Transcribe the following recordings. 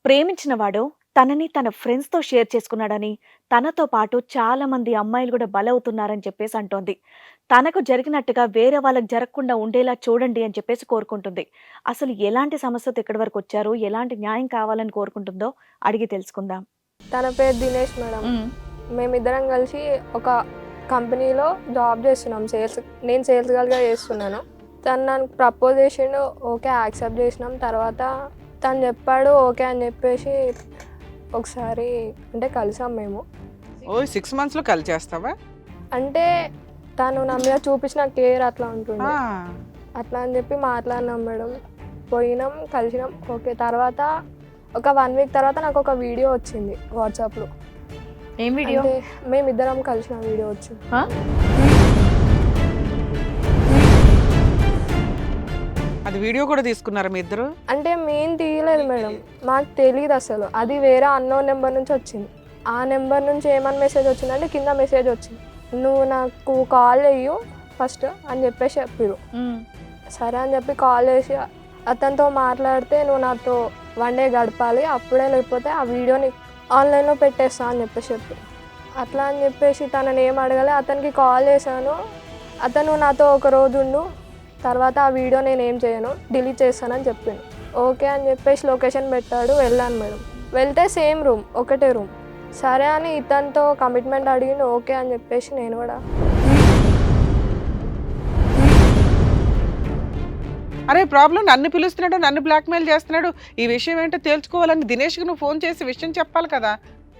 ప్రేమించిన వాడు తనని తన ఫ్రెండ్స్‌తో షేర్ చేసుకున్నాడని, తనతో పాటు చాలా మంది అమ్మాయిలు కూడా బలవుతున్నారని చెప్పేసి అంటోంది. తనకు జరిగినట్టుగా వేరే వాళ్ళకి జరగకుండా ఉండేలా చూడండి అని చెప్పేసి కోరుకుంటుంది. అసలు ఎలాంటి సమస్యతో ఇక్కడి వరకు వచ్చారు? ఎలాంటి న్యాయం కావాలని కోరుకుంటుందో అడిగి తెలుసుకుందాం. తన పేరు దినేష్ మేడం. మేమిద్దరం కలిసి ఒక కంపెనీలో జాబ్ చేస్తున్నాం. నేను సేల్స్ గర్ల్గా చేస్తున్నాను. తను నాకు ప్రపోజ్ చేసిండు, ఓకే యాక్సెప్ట్ చేసినాం. తర్వాత తను చెప్పాడు ఓకే అని చెప్పేసి ఒకసారి అంటే కలిసాం మేము. ఓ 6 months లో కలిచేస్తావా? అంటే తను నా మీద చూపించిన కేర్ అట్లా ఉంటుంది. అట్లా అని చెప్పి మాట్లాడినాం మేడం. పోయినాం, కలిసినాం. ఓకే తర్వాత ఒక 1 week తర్వాత నాకు ఒక వీడియో వచ్చింది వాట్సాప్లో. ఏం వీడియో? అంటే మేమిద్దరం కలిసిన వీడియో వచ్చింది. అది వీడియో కూడా తీసుకున్నారా మీ ఇద్దరు? అంటే మేము తీయలేదు మేడం, మాకు తెలియదు అసలు. అది వేరే అన్నోన్ నెంబర్ నుంచి వచ్చింది. ఆ నెంబర్ నుంచి ఏమని మెసేజ్ వచ్చిందంటే కింద మెసేజ్ వచ్చింది, నువ్వు నాకు కాల్ చెయ్యు ఫస్ట్ అని చెప్పేసి చెప్పారు. సరే అని చెప్పి కాల్ చేసి అతనితో మాట్లాడితే నువ్వు నాతో 1 day గడపాలి, అప్పుడే లేకపోతే ఆ వీడియోని ఆన్లైన్లో పెట్టేస్తా అని చెప్పి అట్లా అని చెప్పేసి తనని ఏం అడగలే. అతనికి కాల్ చేశాను, అతను నాతో ఒక రోజు ఉండు, తర్వాత ఆ వీడియో నేను ఏం చేయను, డిలీట్ చేస్తానని చెప్పిండు. ఓకే అని చెప్పేసి లొకేషన్ పెట్టాడు. వెళ్ళాను మేడం. వెళ్తే సేమ్ రూమ్, ఒకటే రూమ్. సరే అని ఇతనితో కమిట్మెంట్ అడిగిండు. ఓకే అని చెప్పేసి నేను కూడా. అరే ప్రాబ్లం నన్ను పిలుస్తున్నాడు, నన్ను బ్లాక్మెయిల్ చేస్తున్నాడు, ఈ విషయం ఏంటో తేల్చుకోవాలని దినేష్కి నువ్వు ఫోన్ చేసి విషయం చెప్పాలి కదా.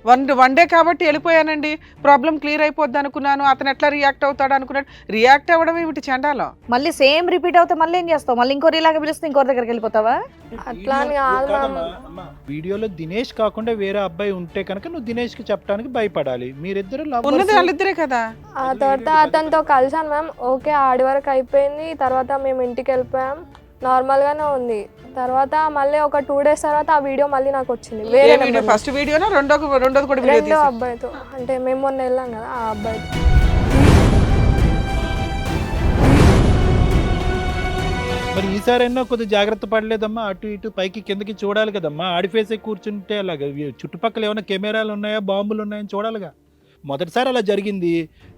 వన్ డే కాబట్టి వెళ్ళిపోయానండి, ప్రాబ్లం క్లియర్ అయిపోద్ది అనుకున్నాను, అతను ఎట్లా రియాక్ట్ అవుతాడు అనుకున్నాడు. రియాక్ట్ అవ్వడం ఏమిటి చండాలం? మళ్ళీ సేమ్ రిపీట్ అవుతే మళ్ళీ ఏం చేస్తావు? మళ్ళీ ఇంకోరిలాగా పిలిస్తే ఇంకోరి దగ్గరికి వెళ్ళిపోతావా? అట్లా అని కాదు మ్యామ్. వీడియోలో దినేష్ కాకుండా వేరే అబ్బాయి ఉంటే కనుక నువ్వు దినేష్ కి చెప్పడానికి భయపడాలి. మీరిద్దరు ఉన్నది వాళ్ళిద్దరే కదా. ఆ తర్వాత అతనితో కలిసాను మ్యామ్. ఓకే ఆడి వరకు అయిపోయింది. తర్వాత మేము ఇంటికి వెళ్ళిపోయాం, నార్మల్గానే ఉంది. తర్వాత మళ్ళీ ఒక 2 days తర్వాత ఆ వీడియో మళ్ళీ నాకు వచ్చింది. వేరే వీడియో ఫస్ట్ వీడియోనా రెండోది కూడా వీడియో రెండో అబ్బాయితో, అంటే మేము మొన్న వెళ్ళాం కదా ఆ అబ్బాయితో. మరి ఈసారైనా కొద్దిగా జాగ్రత్త పడలేదమ్మా? అటు ఇటు పైకి కిందకి చూడాలి కదమ్మా. ఆడి ఫేసే కూర్చుంటే అలాగా చుట్టుపక్కల ఏమైనా కెమెరాలు ఉన్నాయా, బాంబులు ఉన్నాయని చూడాలిగా. మొదటిసారి అలా జరిగింది,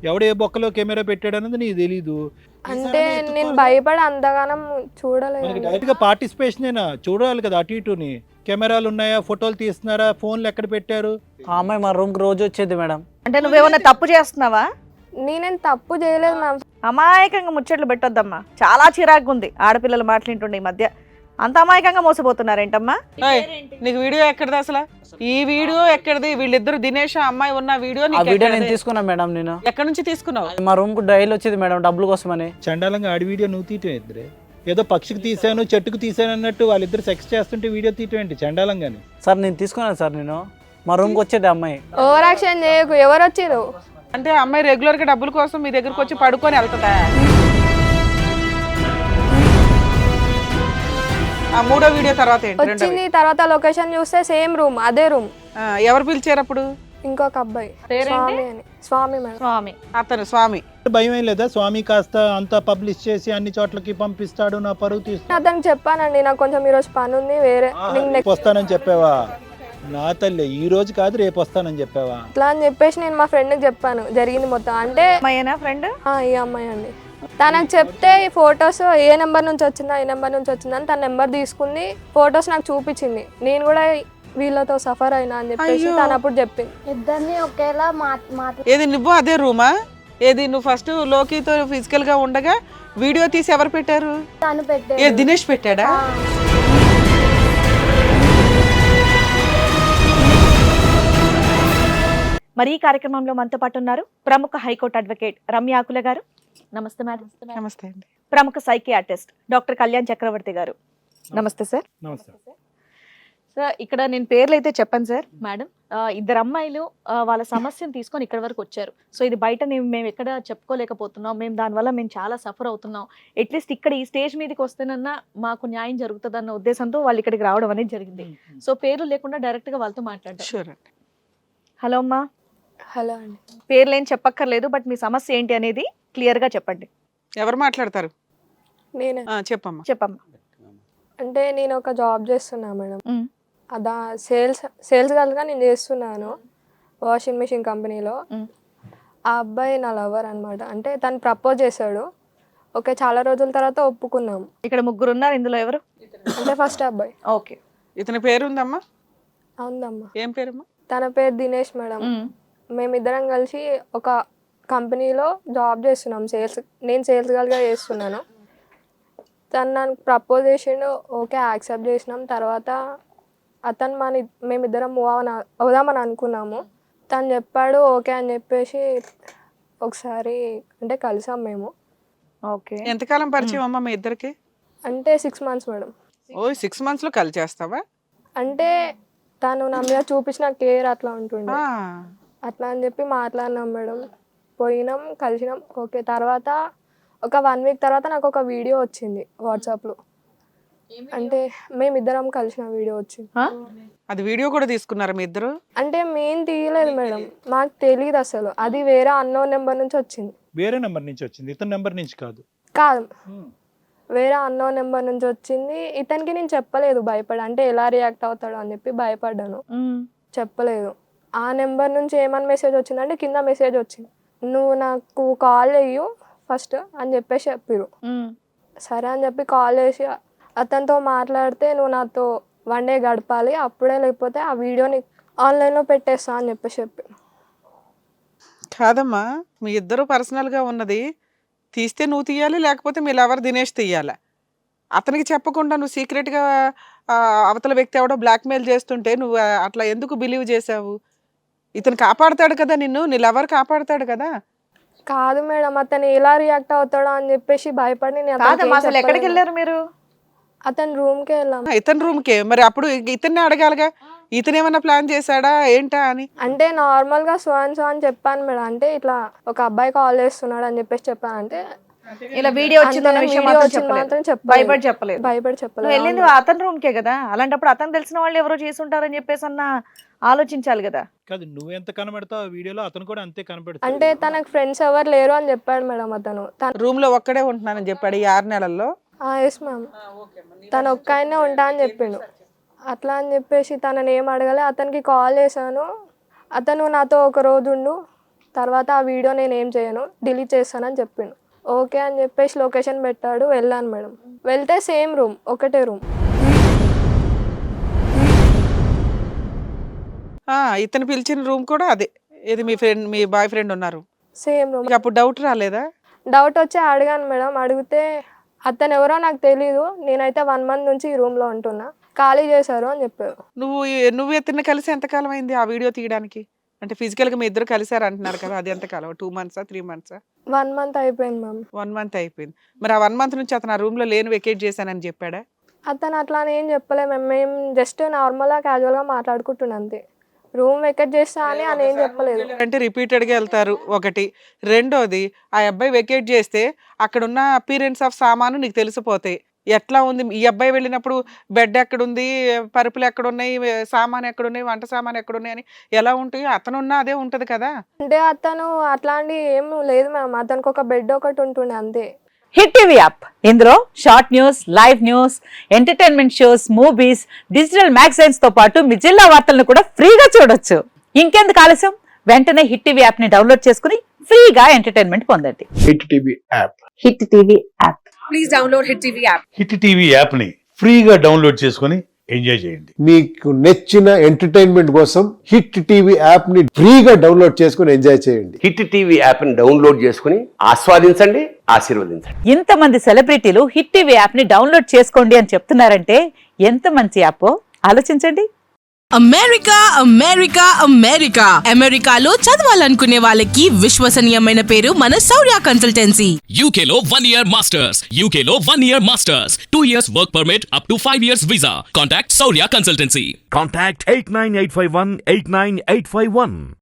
ఎవడే బొక్కలో కెమెరా పెట్టాడు అనేది నీకు తెలీదు. అంటే నేను భయపడి అంతగానం చూడలేదు. డైరెక్ట్ గా పార్టిసిపేషన్ అయినా చూడాలి కదా. అటు ఇటుని కెమెరాలు ఉన్నాయా, ఫోటోలు తీస్తున్నారా, ఫోన్లు ఎక్కడ పెట్టారు? ఆ అమ్మాయి మా రూమ్ కి రోజు వచ్చేది మేడం. అంటే నువ్వేమన్నా తప్పు చేస్తున్నావా? నేనేం తప్పు చేయలేదు మ్యామ్. అమాయకంగా ముచ్చట్లు పెట్టొద్దమ్మా, చాలా చిరాకుగా ఉంది. ఆడపిల్లలు మాట్లాడుతుండే ఈ మధ్య అంత అమాయకంగా మోసపోతున్నారేంటమ్మా? నీకు వీడియో ఎక్కడిది అసలు? ఈ వీడియో ఎక్కడిది? వీళ్ళిద్దరు దినేష్ అమ్మాయి ఉన్న వీడియో ఆ వీడియో నేను తీసుకున్నా మేడం. నేను ఎక్కడి నుంచి తీసుకున్నావు? మా రూమ్ కు డైలీ వచ్చేది మేడం, డబ్బుల కోసమని. చండాలంగా ఆడి వీడియో నువ్వు తీయటం ఇద్దరే. ఏదో పక్షికి తీసాను, చెట్టుకు తీసాను అన్నట్టు వాళ్ళిద్దరు సెక్స్ చేస్తుంటే వీడియో తీయటం ఏంటి చండాలంగాని? సార్ నేను తీసుకున్నాను సార్, నేను మా రూమ్ కి వచ్చేది అమ్మాయి. ఓవర్ యాక్షన్ చేయకు. ఎవరు వచ్చారు అంటే అమ్మాయి రెగ్యులర్ గా డబ్బుల కోసం మీ దగ్గరకు వచ్చి పడుకొని వెళ్తుందా? ఆ మూడో వీడియో తర్వాత ఏంటి? వచ్చింది తర్వాత లొకేషన్ చూస్తే సేమ్ రూమ్, అదే రూమ్. ఎవరు పిలిచారు అప్పుడు? ఇంకొక అబ్బాయి, స్వామి అని. స్వామి మేడం. స్వామి. అతను స్వామి. భయం ఏం లేదా? స్వామి కాస్త అంతా పబ్లిష్ చేసి అన్ని చోట్లకి పంపిస్తాడు, నా పరువు తీస్తాడు. అతనికి చెప్పానండి, నాకు కొంచెం ఈరోజు పని ఉంది, వేరే రేపు వస్తానని చెప్పావా? నా తల్లి ఈ రోజు కాదు రేపు వస్తానని చెప్పావా? అట్లా అని చెప్పేసి నేను మా ఫ్రెండ్కి చెప్పాను జరిగింది మొత్తం. అంటే అమ్మాయినా ఫ్రెండ్? ఈ అమ్మాయి అండి. తనకు చెప్తే ఈ ఫొటోస్ ఏ నెంబర్ నుంచి వచ్చిందా, ఏ నెంబర్ నుంచి వచ్చిందని తన నెంబర్ తీసుకుంది, ఫొటోస్ నాకు చూపించింది. నేను కూడా వీళ్ళతో సఫర్ అయినా అని చెప్పేసి తను అప్పుడు చెప్పింది. ఇద్దరిని ఒకేలా ఏది నువ్వు అదే రూమా? ఏది నువ్వు ఫస్ట్ లోకితో ఫిజికల్ గా ఉండగా వీడియో తీసి ఎవరు పెట్టారు? తను పెట్టాడు. ఏ దినేష్ పెట్టాడా? మరి ఈ కార్యక్రమంలో మనతో పాటు ఉన్నారు ప్రముఖ హైకోర్టు అడ్వకేట్ రమ్య ఆకుల గారు. నమస్తే మేడం. నమస్తే అండి. ప్రముఖ సైకియాట్రిస్ట్ డాక్టర్ కళ్యాణ్ చక్రవర్తి గారు. నమస్తే సార్. నమస్తే సార్, ఇక్కడ నేను పేర్లు అయితే చెప్పాను సార్. మేడం, ఇద్దరు అమ్మాయిలు వాళ్ళ సమస్యను తీసుకొని ఇక్కడ వరకు వచ్చారు. సో ఇది బయట మేము ఎక్కడ చెప్పుకోలేకపోతున్నాం, దానివల్ల మేము చాలా సఫర్ అవుతున్నాం, అట్లీస్ట్ ఇక్కడ ఈ స్టేజ్ మీదకి వస్తేనన్నా మాకు న్యాయం జరుగుతుందన్న ఉద్దేశంతో వాళ్ళు ఇక్కడికి రావడం అనేది జరిగింది. సో పేర్లు లేకుండా డైరెక్ట్ గా వాళ్ళతో మాట్లాడారు. షూర్ అండి. హలో అమ్మా. హలో అండి. పేర్లు ఏం చెప్పక్కర్లేదు, బట్ మీ సమస్య ఏంటి అనేది క్లియర్ గా చెప్పండి. ఎవరు మాట్లాడతారు? నేనే. చెప్పమ్మా. చెప్పమ్మా. అంటే నేను ఒక జాబ్ చేస్తున్నా మేడం. అదా సేల్స్ గర్ల్గా నేను చేస్తున్నాను వాషింగ్ మిషన్ కంపెనీలో. ఆ అబ్బాయి నా లవర్ అనమాట. అంటే తను ప్రపోజ్ చేశాడు. ఓకే, చాలా రోజుల తర్వాత ఒప్పుకున్నాం. ఇక్కడ ముగ్గురు ఉన్నారు, ఇందులో ఎవరు? అంటే ఫస్ట్ అబ్బాయి. ఓకే. ఇతని పేరుందమ్మా? అవుందమ్మా. ఏం పేరమ్మా? తన పేరు దినేష్ మేడం. మేమిద్దరం కలిసి ఒక కంపెనీలో జాబ్ చేస్తున్నాం. నేను సేల్స్ గర్ల్గా చేస్తున్నాను. తను నాకు ప్రపోజ్ చేసిండు. ఓకే, యాక్సెప్ట్ చేసినాం. తర్వాత అతను మేమిద్దరం అవుదామని అనుకున్నాము. తను చెప్పాడు ఓకే అని చెప్పేసి ఒకసారి అంటే కలిసాం మేము. ఓకే. ఎంతకాలం పరిచయం అమ్మా మీ ఇద్దరికి? అంటే 6 months మేడం. ఓ 6 months లో కలిచేస్తావా? అంటే తను నా మీద చూపించిన కేర్ అట్లా ఉంటుండే. ఆ. అట్లా అని చెప్పి మాట్లాడినాం మేడం. పోయినాం, కలిసినాం. ఓకే, తర్వాత ఒక 1 week తర్వాత నాకు ఒక వీడియో వచ్చింది వాట్సాప్లో. అంటే మేమిద్దరం కలిసిన వీడియో వచ్చింది. అది వీడియో కూడా తీసుకున్నారా మీ ఇద్దరు? అంటే మేము తీయలేదు మేడం, మాకు తెలియదు అసలు. అది వేరే అన్నోన్ నెంబర్ నుంచి వచ్చింది. వేరే నెంబర్ నుంచి వచ్చింది, ఇతని నెంబర్ నుంచి కాదు. కాదు, వేరే అన్నోన్ నెంబర్ నుంచి వచ్చింది. ఇతనికి నేను చెప్పలేదు, భయపడా. అంటే ఎలా రియాక్ట్ అవుతాడో అని చెప్పి భయపడ్డాను, చెప్పలేదు. ఆ నెంబర్ నుంచి ఏమని మెసేజ్ వచ్చిందంటే కింద మెసేజ్ వచ్చింది, నువ్వు నాకు కాల్ చెయ్యు ఫస్ట్ అని చెప్పేసి చెప్పిరు. సరే అని చెప్పి కాల్ చేసి అతనితో మాట్లాడితే నువ్వు నాతో 1 day గడపాలి, అప్పుడే లేకపోతే ఆ వీడియోని ఆన్లైన్లో పెట్టేస్తా అని చెప్పేసి చెప్పి. కాదమ్మా, మీ ఇద్దరు పర్సనల్గా ఉన్నది తీస్తే నువ్వు తీయాలి, లేకపోతే మీ లవర్ దినేష్ తీయాలా? అతనికి చెప్పకుండా నువ్వు సీక్రెట్గా అవతల వ్యక్తి ఎవడో బ్లాక్మెయిల్ చేస్తుంటే నువ్వు అట్లా ఎందుకు బిలీవ్ చేసావు? ఇతను కాపాడుతాడు కదా నిన్ను, నీ లవర్ కాపాడుతాడు కదా. కాదు మేడం, అతను ఎలా రియాక్ట్ అవుతాడో అని చెప్పేసి భయపడి నేను అతనికి ఏం అసలు ఎక్కడికి చెప్పలేదు. వెళ్ళారు మీరు? అతని రూమ్కి వెళ్ళాం. ఇతని రూమ్కే? మరి అప్పుడు ఇతన్ని అడగాలిగా, ఇతను ఏమన్నా ప్లాన్ చేశాడా ఏంటా అని. అంటే నార్మల్గా సో అని చెప్పాను మేడం. అంటే ఇట్లా ఒక అబ్బాయి కాల్ చేస్తున్నాడు అని చెప్పేసి చెప్పాను. అంటే ఇలా వీడియో వచ్చిందన్న విషయం వీడియో మాత్రం వచ్చింది మాత్రం చెప్పలేదు. భయపడి చెప్పలేదు. భయపడి నువ్వు చెప్పలేదు. వెళ్ళింది అతని రూమ్ కే కదా, అలాంటప్పుడు అతను తెలిసిన వాళ్ళు ఎవరో చేసి ఉంటారని చెప్పేసి అన్న ఆలోచించాలి కదా. కాదు, నువ్వు ఎంత కనబడతావు ఆ వీడియోలో, అతను కూడా అంతే కనబడతాడు. అంటే తనకు ఫ్రెండ్స్ ఎవరు లేరు అని చెప్పాడు మేడం అతను. రూమ్ లో ఒక్కడే ఉంటున్నానని చెప్పాడు ఈ 6 నెలల్లో. ఎస్ మ్యామ్, తను ఒక్క ఆయనే ఉంటా అని చెప్పిండు. అట్లా అని చెప్పేసి తనని ఏం అడగలే. అతనికి కాల్ చేశాను, అతను నాతో ఒక రోజు ఉండు, తర్వాత ఆ వీడియో నేను ఏం చేయను, డిలీట్ చేస్తానని చెప్పిండు. ఓకే అని చెప్పేసి లొకేషన్ పెట్టాడు, వెళ్ళాను మేడం. వెళ్తే సేమ్ రూమ్, ఒకటే రూమ్. ఇతను పిలిచిన రూమ్ కూడా అదే, ఇది మీ బాయ్ ఫ్రెండ్ ఉన్నారు సేమ్ రూమ్. అప్పుడు డౌట్ రాలేదా? డౌట్ వచ్చి అడిగాను మేడం. అడిగితే అతను ఎవరో నాకు తెలీదు, నేనైతే 1 month నుంచి ఈ రూమ్లో ఉంటున్నా, ఖాళీ చేశారు అని చెప్పారు. నువ్వు ఇతన్ని కలిసి ఎంతకాలం అయింది ఆ వీడియో తీయడానికి? అంటే ఫిజికల్ గా మీ ఇద్దరు కలిసారు అంటున్నారు కదా, అది ఎంతకాలం? 2 months 3 months? 1 month అయిపోయింది మ్యామ్. 1 month అయిపోయింది. మరి ఆ 1 month నుంచి అతను ఆ రూమ్ లో లేను వెకేట్ చేశానని చెప్పాడా? అతను అట్లా అని ఏం చెప్పలే మ్యామ్. మేము జస్ట్ నార్మల్గా క్యాజువల్గా మాట్లాడుకుంటున్నాం అంతే. రూమ్ వెకేట్ చేస్తా అని అని ఏం చెప్పలేదు. అంటే రిపీటెడ్ గా వెళ్తారు ఒకటి. రెండోది, ఆ అబ్బాయి వెకేట్ చేస్తే అక్కడ ఉన్న అపీరెన్స్ ఆఫ్ సామాను నీకు తెలిసిపోతాయి. ఎట్లా ఉంది ఈ అబ్బాయి వెళ్ళినప్పుడు, బెడ్ ఎక్కడుంది, పరుపులు ఎక్కడున్నాయి, సామాన్ ఎక్కడున్నాయి, వంట సామాన్ ఎక్కడున్నాయి అని ఎలా ఉంటాయి. అతను ఉన్నా అదే ఉంటది కదా. అంటే అతను అట్లాంటి ఏం లేదు మ్యామ్, అతనికి ఒక బెడ్ ఒకటి ఉంటుండే అంతే. హిట్ టీవీ యాప్, ఇందులో short news, live news, entertainment shows, movies, digital magazines తో పాటు మీ జిల్లా వార్తలను కూడా ఫ్రీగా చూడొచ్చు. ఇంకెందుకు ఆలస్యం, వెంటనే హిట్ టీవీ యాప్ ని డౌన్లోడ్ చేసుకుని ఫ్రీగా ఎంటర్టైన్మెంట్ పొందండి. Hit TV app. Hit TV app. Please download hit TV app. Hit TV app ని ఫ్రీగా డౌన్లోడ్ చేసుకుని ఎంజాయ్ చేయండి. మీకు నచ్చిన ఎంటర్టైన్మెంట్ కోసం హిట్ టీవీ యాప్ ని ఫ్రీగా డౌన్లోడ్ చేసుకుని ఎంజాయ్ చేయండి. హిట్ టీవీ యాప్ ని డౌన్లోడ్ చేసుకుని ఆస్వాదించండి, ఆశీర్వదించండి. ఇంతమంది సెలబ్రిటీలు హిట్ టీవీ యాప్ ని డౌన్లోడ్ చేసుకోండి అని చెప్తున్నారంటే ఎంత మంచి యాప్ ఆలోచించండి. అమెరికా అమెరికా అమెరికా అమెరికాలో చదవాలనుకునే వాళ్ళకి విశ్వసనీయమైన పేరు మన శౌర్య కన్సల్టెన్సీ. UK లో 1 year masters. UK లో 1 year masters. 2 years work permit up to 5 years visa. Contact Saurya Consultancy. Contact 89851 89851.